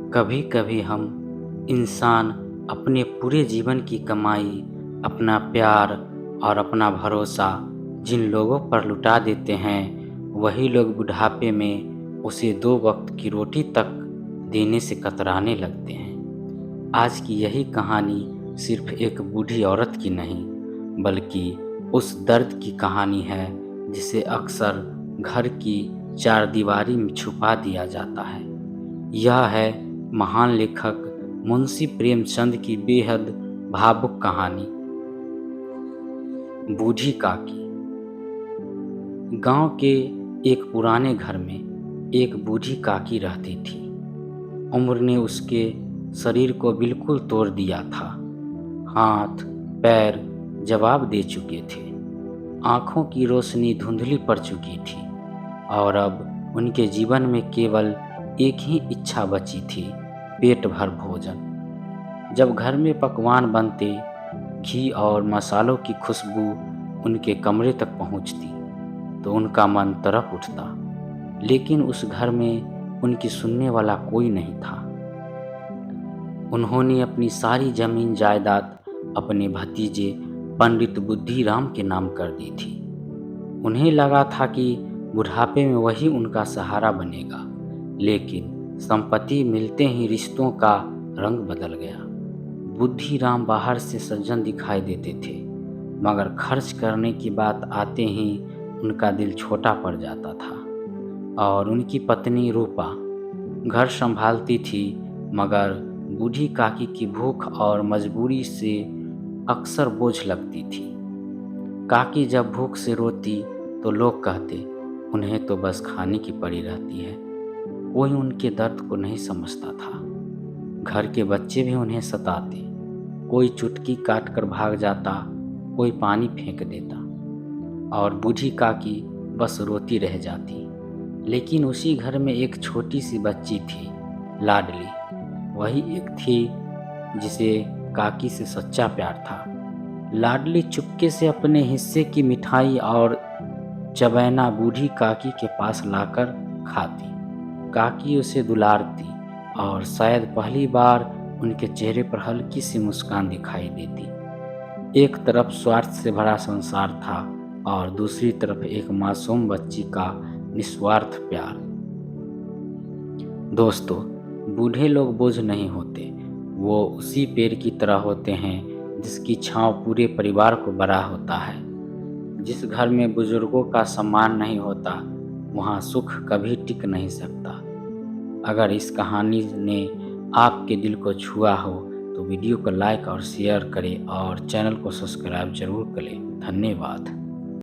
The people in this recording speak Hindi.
कभी कभी हम इंसान अपने पूरे जीवन की कमाई, अपना प्यार और अपना भरोसा जिन लोगों पर लुटा देते हैं, वही लोग बुढ़ापे में उसे 2 वक्त की रोटी तक देने से कतराने लगते हैं। आज की यही कहानी सिर्फ एक बूढ़ी औरत की नहीं, बल्कि उस दर्द की कहानी है जिसे अक्सर घर की चारदीवारी में छुपा दिया जाता है। यह है महान लेखक मुंशी प्रेमचंद की बेहद भावुक कहानी, बूढ़ी काकी। गांव के एक पुराने घर में एक बूढ़ी काकी रहती थी। उम्र ने उसके शरीर को बिल्कुल तोड़ दिया था। हाथ पैर जवाब दे चुके थे, आंखों की रोशनी धुंधली पड़ चुकी थी और अब उनके जीवन में केवल एक ही इच्छा बची थी, पेट भर भोजन। जब घर में पकवान बनते, घी और मसालों की खुशबू उनके कमरे तक पहुंचती, तो उनका मन तड़प उठता। लेकिन उस घर में उनकी सुनने वाला कोई नहीं था। उन्होंने अपनी सारी जमीन जायदाद अपने भतीजे पंडित बुद्धिराम के नाम कर दी थी। उन्हें लगा था कि बुढ़ापे में वही उनका सहारा बनेगा, लेकिन संपत्ति मिलते ही रिश्तों का रंग बदल गया। बुद्धिराम बाहर से सज्जन दिखाई देते थे, मगर खर्च करने की बात आते ही उनका दिल छोटा पड़ जाता था। और उनकी पत्नी रूपा घर संभालती थी, मगर बूढ़ी काकी की भूख और मजबूरी से अक्सर बोझ लगती थी। काकी जब भूख से रोती तो लोग कहते, उन्हें तो बस खाने की पड़ी रहती है। कोई उनके दर्द को नहीं समझता था। घर के बच्चे भी उन्हें सताते, कोई चुटकी काट कर भाग जाता, कोई पानी फेंक देता और बूढ़ी काकी बस रोती रह जाती। लेकिन उसी घर में एक छोटी सी बच्ची थी, लाडली। वही एक थी जिसे काकी से सच्चा प्यार था। लाडली चुपके से अपने हिस्से की मिठाई और चबैना बूढ़ी काकी के पास लाकर खाती। काकी उसे दुलारती और शायद पहली बार उनके चेहरे पर हल्की सी मुस्कान दिखाई देती। एक तरफ स्वार्थ से भरा संसार था और दूसरी तरफ एक मासूम बच्ची का निस्वार्थ प्यार। दोस्तों, बूढ़े लोग बोझ नहीं होते, वो उसी पेड़ की तरह होते हैं जिसकी छांव पूरे परिवार को बड़ा होता है। जिस घर में बुजुर्गों का सम्मान नहीं होता, वहाँ सुख कभी टिक नहीं सकता। अगर इस कहानी ने आपके दिल को छुआ हो तो वीडियो को लाइक और शेयर करें और चैनल को सब्सक्राइब जरूर करें। धन्यवाद।